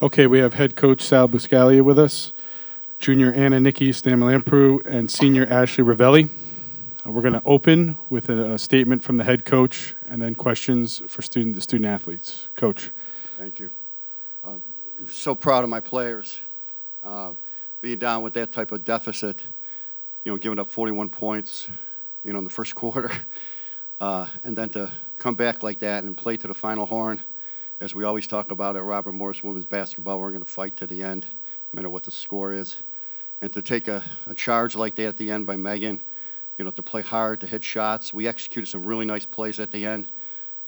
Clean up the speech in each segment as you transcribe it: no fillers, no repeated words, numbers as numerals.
Okay, we have head coach Sal Buscaglia with us, junior Anna Nikki Stamalamprou, and senior Ashley Ravelli. We're going to open with a statement from the head coach and then questions for the student athletes. Coach. Thank you. So proud of my players. Being down with that type of deficit, giving up 41 points, in the first quarter, and then to come back like that and play to the final horn. As we always talk about at Robert Morris Women's Basketball, we're going to fight to the end, no matter what the score is. And to take a charge like that at the end by Megan, to play hard, to hit shots. We executed some really nice plays at the end.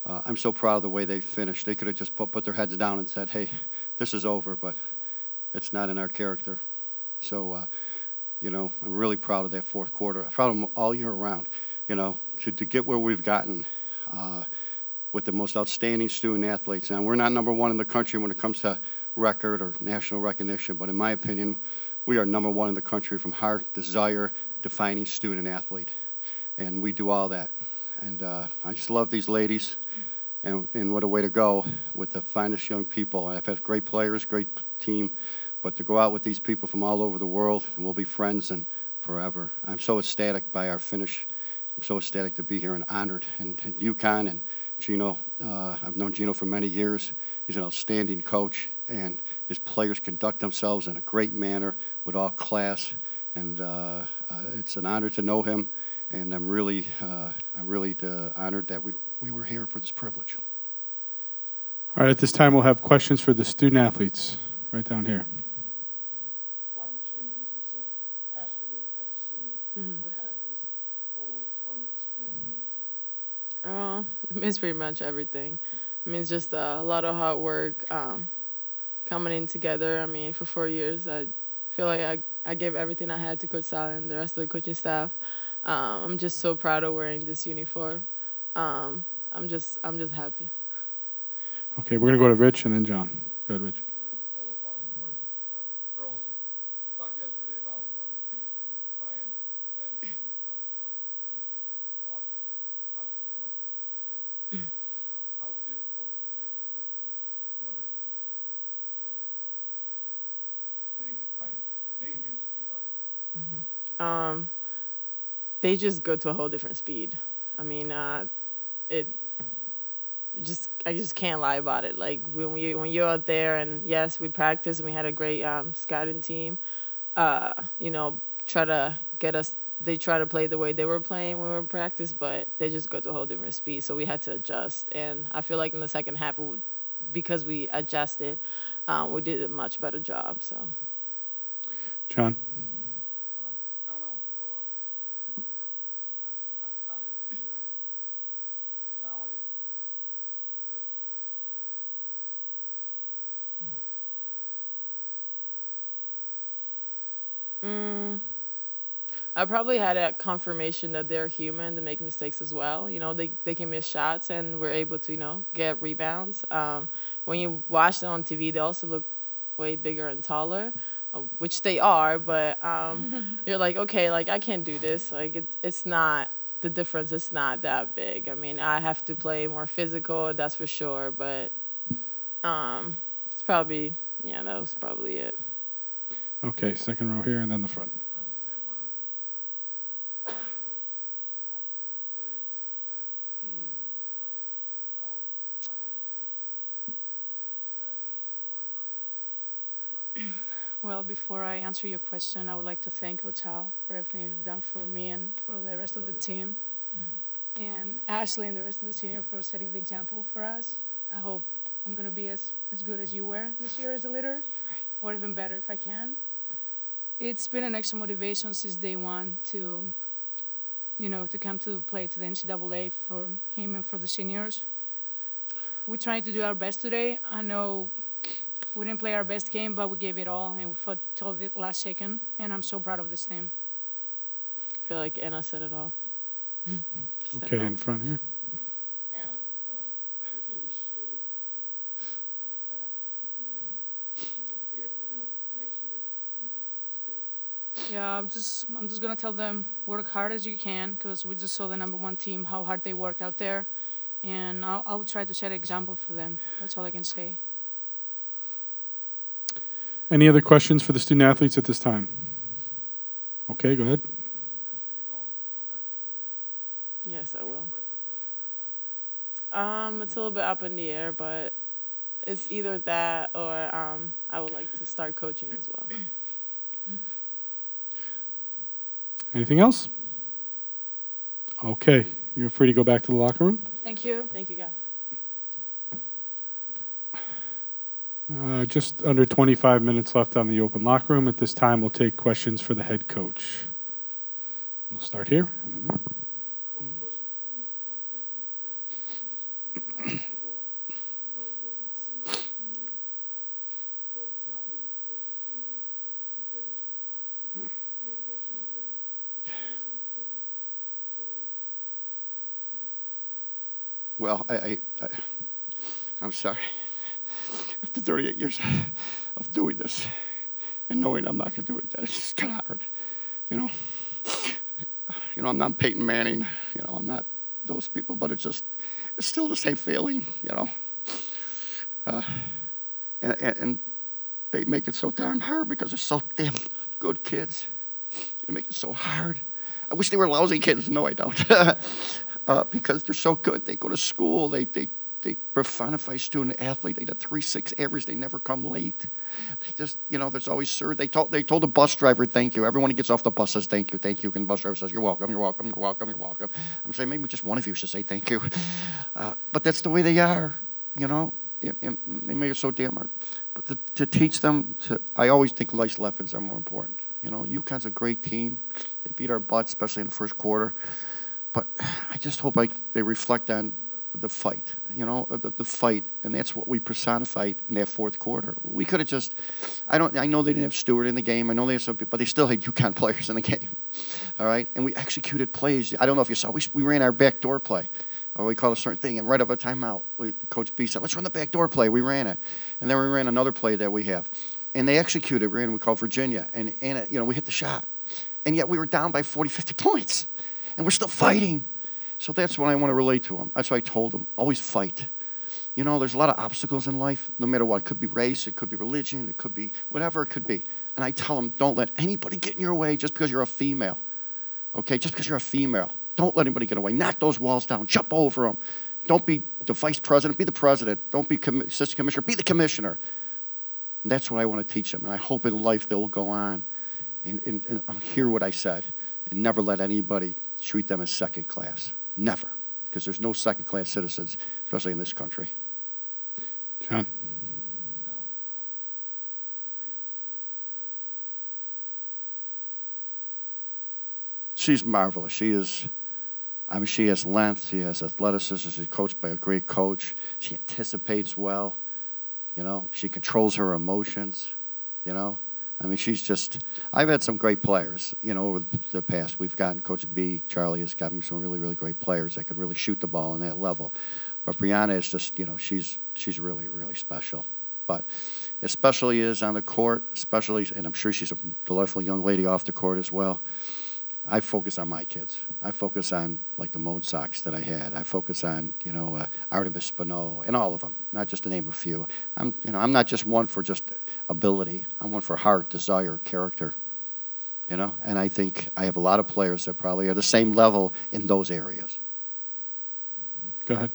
I'm so proud of the way they finished. They could have just put their heads down and said, hey, this is over, but it's not in our character. So, I'm really proud of that fourth quarter. I'm proud of them all year round, to get where we've gotten with the most outstanding student athletes. And we're not number one in the country when it comes to record or national recognition, but in my opinion, we are number one in the country from heart, desire, defining student athlete. And we do all that. And I just love these ladies, and what a way to go with the finest young people. I've had great players, great team, but to go out with these people from all over the world, and we'll be friends and forever. I'm so ecstatic by our finish. I'm so ecstatic to be here and honored. And UConn and Gino, I've known Gino for many years. He's an outstanding coach, and his players conduct themselves in a great manner with all class. And it's an honor to know him, and I'm really honored that we were here for this privilege. All right, at this time we'll have questions for the student athletes right down here. Mm-hmm. What has this whole tournament experience mean to you? It means pretty much everything. It means just a lot of hard work, coming in together. I mean, for 4 years, I feel like I gave everything I had to Coach Sal and the rest of the coaching staff. I'm just so proud of wearing this uniform. I'm just happy. Okay, we're going to go to Rich and then John. Go ahead, Rich. Girls, we talked yesterday about one of the key things is trying to prevent UConn from turning defense into offense. Obviously, it's much more difficult to do. How difficult did they make it, especially in that first quarter? It seemed like they just took away every pass and it made you speed up your offense. Mm-hmm. They just go to a whole different speed. I mean, I just can't lie about it. Like when you're out there, and yes, we practiced and we had a great scouting team. Try to get us. They try to play the way they were playing when we were in practice, but they just go to a whole different speed. So we had to adjust, and I feel like in the second half, because we adjusted, we did a much better job. So, John. I probably had a confirmation that they're human to make mistakes as well. They can miss shots, and we're able to, get rebounds. When you watch them on TV, they also look way bigger and taller, which they are, but you're like, okay, like, I can't do this. Like, it's not, the difference is not that big. I mean, I have to play more physical, that's for sure, but it's probably, that was probably it. Okay, second row here and then the front. Well, before I answer your question, I would like to thank Coach Sal for everything you've done for me and for the rest of the team. And Ashley and the rest of the senior for setting the example for us. I hope I'm going to be as good as you were this year as a leader, or even better if I can. It's been an extra motivation since day one to come to play to the NCAA for him and for the seniors. We tried to do our best today. I know we didn't play our best game, but we gave it all, and we fought till the last second, and I'm so proud of this team. I feel like Anna said it all. Okay, in front here. Anna, what can you share with your underclassmen and teammates and prepare for them next year when you get to the stage? Yeah, I'm just gonna tell them work hard as you can, because we just saw the #1 team how hard they work out there, and I'll try to set an example for them. That's all I can say. Any other questions for the student athletes at this time? Okay, go ahead. Yes, I will. It's a little bit up in the air, but it's either that or I would like to start coaching as well. Anything else? Okay, you're free to go back to the locker room. Thank you. Thank you, guys. Just under 25 minutes left on the open locker room. At this time, we'll take questions for the head coach. We'll start here. And then there. Coach, first and foremost, I want to thank you for the contribution to the basketball. I know it wasn't the center of you, right? But tell me what the feeling that you convey in the locker room. I know emotion is very high. What are some of the things that you told and explained to the team? Well, I'm sorry. After 38 years of doing this and knowing I'm not going to do it again, it's just kind of hard, you know. I'm not Peyton Manning, I'm not those people, but it's still the same feeling, And they make it so darn hard because they're so damn good kids. They make it so hard. I wish they were lousy kids. No, I don't. Because they're so good. They go to school. They personify student athlete. They got 3.6 average. They never come late. They just, there's always sir. They told the bus driver, thank you. Everyone who gets off the bus says thank you, thank you. And the bus driver says, you're welcome, you're welcome, you're welcome, you're welcome. I'm saying maybe just one of you should say thank you. But that's the way they are, and they make it so damn hard. But to teach them, I always think life's lessons are more important. UConn's a great team. They beat our butts, especially in the first quarter. But I just hope they reflect on the fight, the fight, and that's what we personified in that fourth quarter. We could have just, I know they didn't have Stewart in the game. I know they have some people, but they still had UConn players in the game, all right? And we executed plays. I don't know if you saw, we ran our backdoor play, or we called a certain thing, and right over a timeout, Coach B said, let's run the backdoor play. We ran it. And then we ran another play that we have. And they executed, we called Virginia, and we hit the shot. And yet we were down by 40, 50 points, and we're still fighting. So that's what I want to relate to them. That's what I told them. Always fight. There's a lot of obstacles in life, no matter what. It could be race, it could be religion, it could be whatever it could be. And I tell them, don't let anybody get in your way just because you're a female. Okay, just because you're a female. Don't let anybody get away. Knock those walls down. Jump over them. Don't be the vice president. Be the president. Don't be assistant commissioner. Be the commissioner. And that's what I want to teach them. And I hope in life they'll go on and hear what I said and never let anybody treat them as second class. Never, because there's no second-class citizens, especially in this country. John. She's marvelous. She is, she has length. She has athleticism. She's coached by a great coach. She anticipates well. She controls her emotions. She's just, I've had some great players, over the past. We've gotten Coach B, Charlie has gotten some really, really great players that could really shoot the ball on that level. But Brianna is just, she's really, really special. But especially is on the court, especially, and I'm sure she's a delightful young lady off the court as well. I focus on my kids. I focus on, like, the Moan Sox that I had. I focus on, Artemis Spano and all of them, not just to name a few. I'm not just one for just ability. I'm one for heart, desire, character, And I think I have a lot of players that probably are the same level in those areas. Go ahead.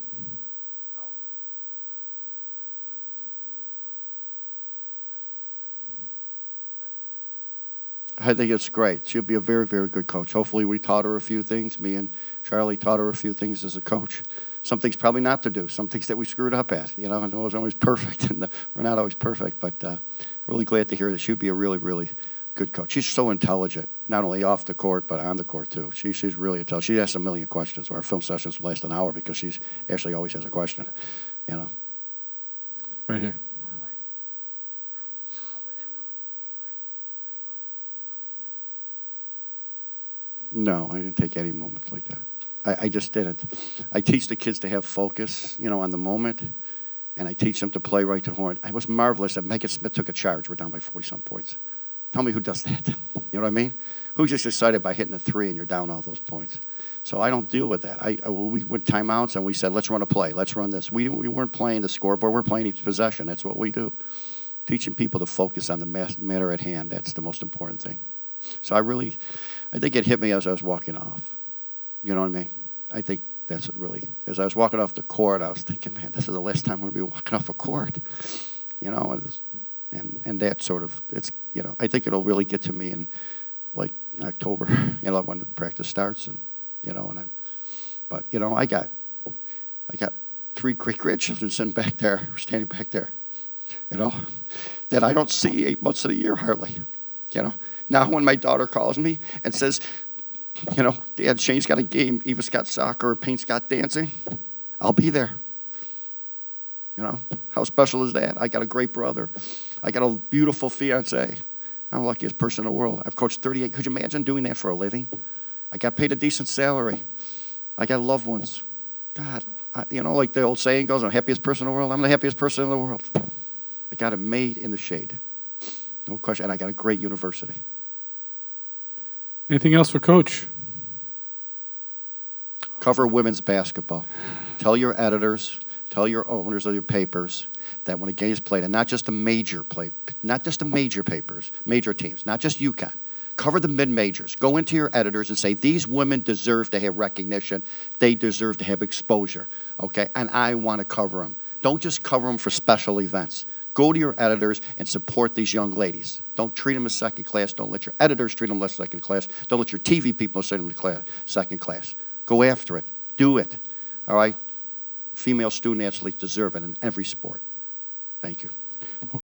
I think it's great. She'll be a very, very good coach. Hopefully we taught her a few things. Me and Charlie taught her a few things as a coach. Some things probably not to do. Some things that we screwed up at. I know it was always perfect. And we're not always perfect. But I'm really glad to hear that she'll be a really, really good coach. She's so intelligent, not only off the court, but on the court, too. She's really intelligent. She asks a million questions. Our film sessions last an hour because she's actually always has a question, Right here. No, I didn't take any moments like that. I just didn't. I teach the kids to have focus, on the moment, and I teach them to play right to the horn. It was marvelous that Megan Smith took a charge. We're down by 40-some points. Tell me who does that. You know what I mean? Who's just excited by hitting a three and you're down all those points? So I don't deal with that. We went timeouts and we said, let's run a play. Let's run this. We weren't playing the scoreboard. We're playing each possession. That's what we do. Teaching people to focus on the matter at hand, that's the most important thing. So I think it hit me as I was walking off. You know what I mean? I think that's what really, as I was walking off the court, I was thinking, man, this is the last time I'm going to be walking off a court. You know, and that sort of, it's, you know, I think it'll really get to me in like October, you know, when the practice starts, and, you know, but, you know, I got 3 great-grandchildren standing back there, you know, that I don't see 8 months of the year hardly, you know. Now when my daughter calls me and says, you know, Dad, Shane's got a game, Eva's got soccer, Paint's got dancing, I'll be there. You know, how special is that? I got a great brother. I got a beautiful fiance. I'm the luckiest person in the world. I've coached 38. Could you imagine doing that for a living? I got paid a decent salary. I got loved ones. God, you know, like the old saying goes, I'm the happiest person in the world. I'm the happiest person in the world. I got it made in the shade. No question. And I got a great university. Anything else for Coach? Cover women's basketball. Tell your editors, tell your owners of your papers that when a game is played, and not just the major papers, major teams, not just UConn. Cover the mid-majors. Go into your editors and say, these women deserve to have recognition. They deserve to have exposure, okay? And I want to cover them. Don't just cover them for special events. Go to your editors and support these young ladies. Don't treat them as second class. Don't let your editors treat them as second class. Don't let your TV people treat them as second class. Go after it. Do it, all right? Female student athletes deserve it in every sport. Thank you.